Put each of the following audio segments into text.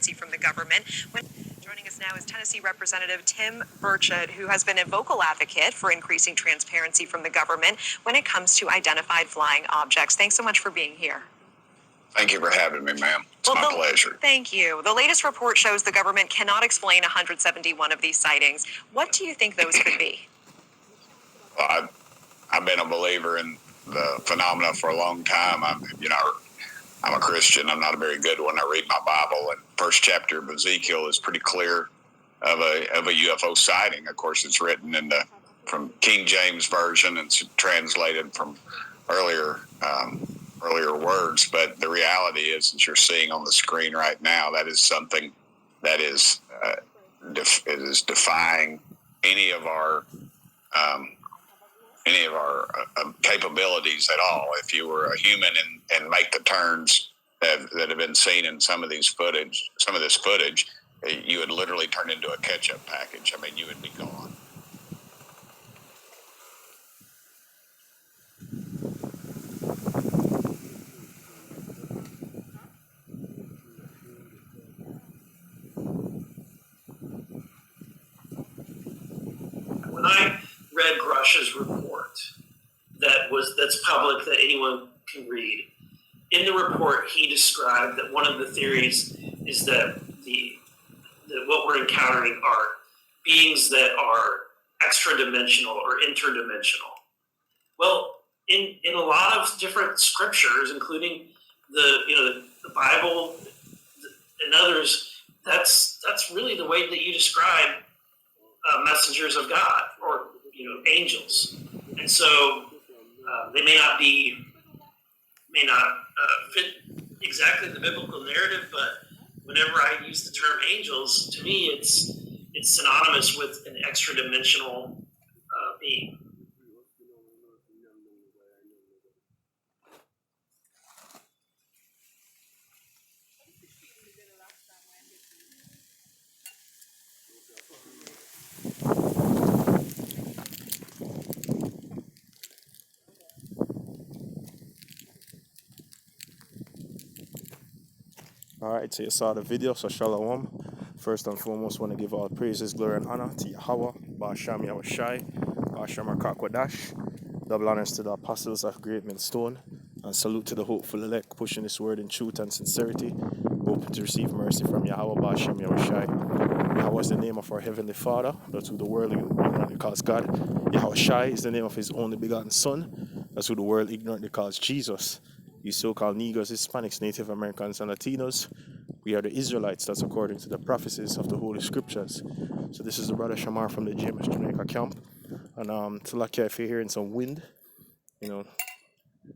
transparency from the government. Joining us now is Tennessee Representative Tim Burchett, who has been a vocal advocate for increasing transparency from the government when it comes to identified flying objects. Thanks so much for being here. Thank you for having me, ma'am. It's my pleasure. Thank you. The latest report shows the government cannot explain 171 of these sightings. What do you think those could be? Well, I've been a believer in the phenomena for a long time. I'm a Christian. I'm not a very good one. I read my Bible, and first chapter of Ezekiel is pretty clear of a UFO sighting. Of course, it's written from King James Version and it's translated from earlier words, but the reality is, as you're seeing on the screen right now, that is something that is defying any of our capabilities at all. If you were a human and make the turns that have been seen in some of this footage, you would literally turn into a ketchup package. I mean, you would be gone. When I read Grush's report that's public, that anyone can read, in the report he described that one of the theories is that what we're encountering are beings that are extra-dimensional or interdimensional. Well, in a lot of different scriptures, including the Bible and others, that's really the way that you describe messengers of God, or angels. And so they may not fit exactly the biblical narrative, but whenever I use the term angels, to me it's synonymous with an extra-dimensional being. Alright, so you saw the video, so shalom. First and foremost, want to give all praises, glory, and honor to Yahweh, Ba'asham Yahushai, Ba'asham Akakwadash. Double honors to the apostles of Great Millstone, and salute to the hopeful elect, pushing this word in truth and sincerity, open to receive mercy from Yahweh, Ba'asham Yahushai. Yahweh is the name of our Heavenly Father, that's who the world ignorantly calls God. Yahushai is the name of His only begotten Son, that's who the world ignorantly calls Jesus. You so-called Negroes, Hispanics, Native Americans, and Latinos, we are the Israelites. That's according to the prophecies of the Holy Scriptures. So this is the brother Shamar from the James Jamaica camp. And to lucky if you're hearing some wind,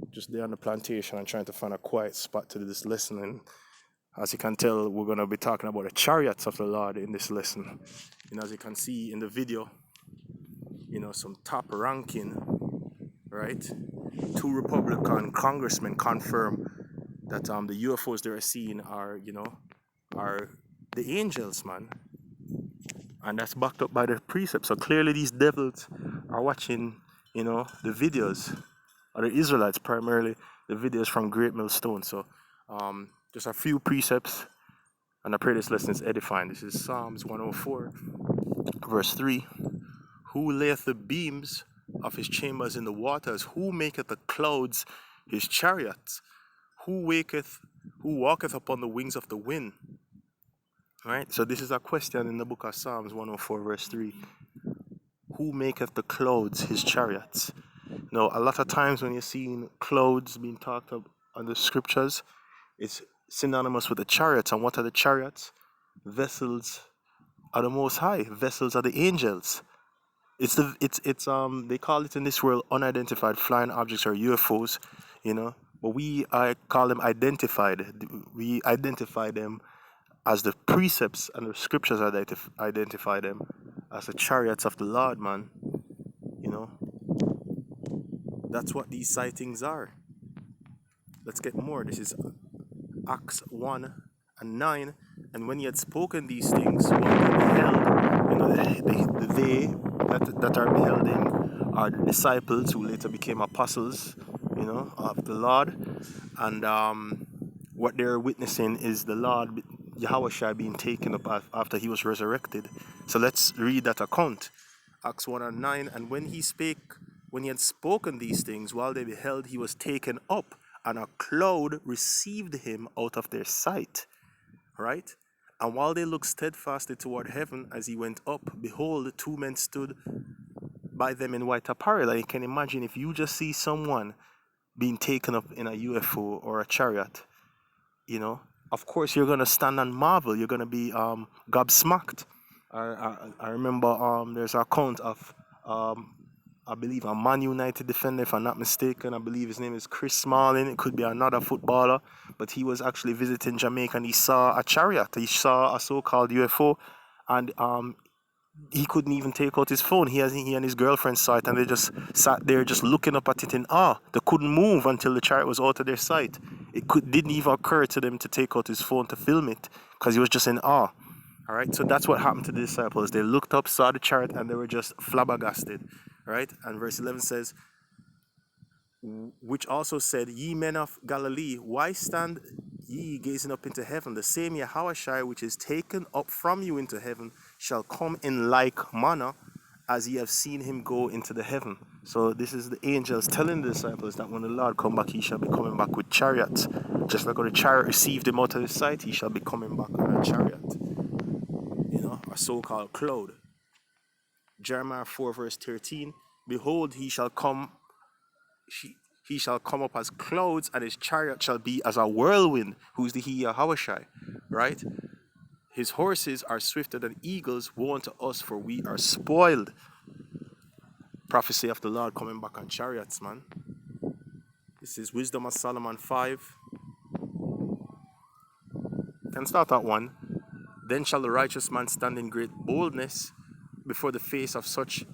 just there on the plantation and trying to find a quiet spot to do this lesson. And as you can tell, we're going to be talking about the chariots of the Lord in this lesson. As you can see in the video, some top ranking, right? 2 Republican congressmen confirm that the UFOs they are seeing are the angels, man. And that's backed up by the precepts. So clearly these devils are watching, the videos of the Israelites, primarily the videos from Great Millstone. So just a few precepts, and I pray this lesson is edifying. This is Psalms 104, verse 3. Who layeth the beams of his chambers in the waters? Who maketh the clouds his chariots? Who walketh upon the wings of the wind? Right? So this is a question in the book of Psalms 104 verse 3. Who maketh the clouds his chariots? Now, a lot of times when you're seeing clouds being talked about on the scriptures, it's synonymous with the chariots. And what are the chariots? Vessels are the Most High. Vessels are the angels. They call it in this world unidentified flying objects, or UFOs, but I call them identified. We identify them as the precepts and the scriptures identify them as the chariots of the Lord, man. That's what these sightings are. Let's get more. This is Acts 1 and 9. And when he had spoken these things, what they beheld, they that are beholding are the disciples who later became apostles, of the Lord. And what they're witnessing is the Lord Yahushua being taken up after he was resurrected. So let's read that account. Acts 1 and 9. And when he had spoken these things, while they beheld, he was taken up, and a cloud received him out of their sight. Right? And while they looked steadfastly toward heaven as he went up, behold, two men stood by them in white apparel. And you can imagine if you just see someone being taken up in a UFO or a chariot, you know, of course you're gonna stand and marvel. You're gonna be gobsmacked. I remember there's an account of I believe a Man United defender, if I'm not mistaken. I believe his name is Chris Smalling. It could be another footballer, but he was actually visiting Jamaica and he saw a chariot. He saw a so-called UFO, and he couldn't even take out his phone. He and his girlfriend saw it, and they just sat there just looking up at it in awe. They couldn't move until the chariot was out of their sight. Didn't even occur to them to take out his phone to film it because he was just in awe. All right, so that's what happened to the disciples. They looked up, saw the chariot, and they were just flabbergasted. Right, and verse 11 says, which also said, ye men of Galilee, why stand ye gazing up into heaven? The same Yahushua which is taken up from you into heaven shall come in like manner as ye have seen him go into the heaven. So this is the angels telling the disciples that when the Lord come back, he shall be coming back with chariots. Just like when the chariot received him out of his sight, he shall be coming back on a chariot. You know, a so-called cloud. Jeremiah 4 verse 13, behold, he shall come up as clouds, and his chariot shall be as a whirlwind. Who's the he? Yahushua, right? His horses are swifter than eagles. Woe unto us, for we are spoiled. Prophecy of the Lord coming back on chariots, man. This is Wisdom of Solomon 5. Can start at 1. Then shall the righteous man stand in great boldness before the face of such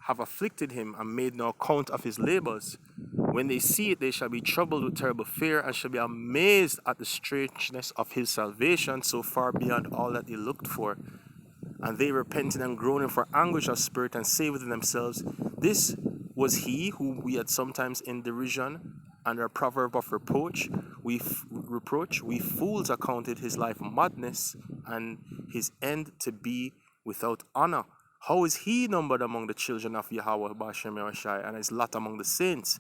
have afflicted him and made no account of his labors. When they see it, they shall be troubled with terrible fear and shall be amazed at the strangeness of his salvation, so far beyond all that they looked for. And they repenting and groaning for anguish of spirit and say within themselves, this was he whom we had sometimes in derision and a proverb of reproach. We fools accounted his life madness and his end to be without honor. How is he numbered among the children of Yahweh Bashem Yahushai, and his lot among the saints?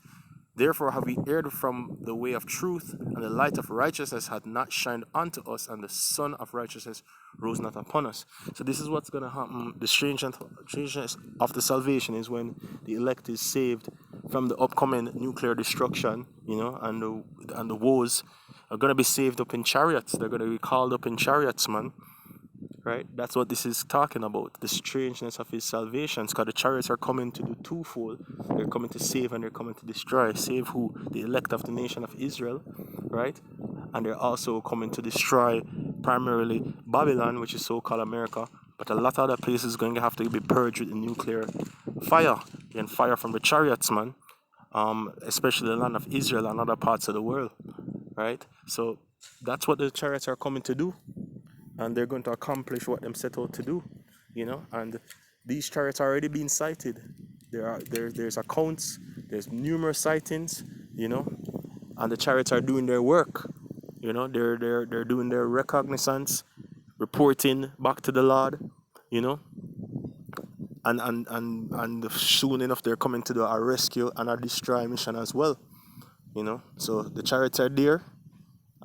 Therefore have we erred from the way of truth, and the light of righteousness had not shined unto us, and the sun of righteousness rose not upon us. So this is what's going to happen. The strangeness of the salvation is when the elect is saved from the upcoming nuclear destruction, you know, and the woes are going to be saved up in chariots. They're going to be called up in chariots, man. Right? That's what this is talking about. The strangeness of his salvation. Because the chariots are coming to do twofold. They're coming to save and they're coming to destroy. Save who? The elect of the nation of Israel. Right? And they're also coming to destroy primarily Babylon, which is so-called America. But a lot of other places are going to have to be purged with the nuclear fire. And fire from the chariots, man. Especially the land of Israel and other parts of the world. Right? So that's what the chariots are coming to do. And they're going to accomplish what them set out to do, you know. And these chariots are already being sighted. There's accounts, there's numerous sightings, you know, and the chariots are doing their work, you know. They're doing their recognizance, reporting back to the Lord, you know. And soon enough they're coming to do a rescue and a destroy mission as well, you know. So the chariots are there.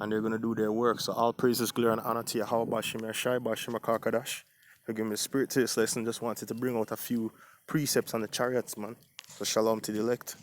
And they're going to do their work. So all praises, glory, and honor to Yahweh Bashim Yashai, Bashim Akakadash. For giving me the spirit to this lesson. Just wanted to bring out a few precepts on the chariots, man. So shalom to the elect.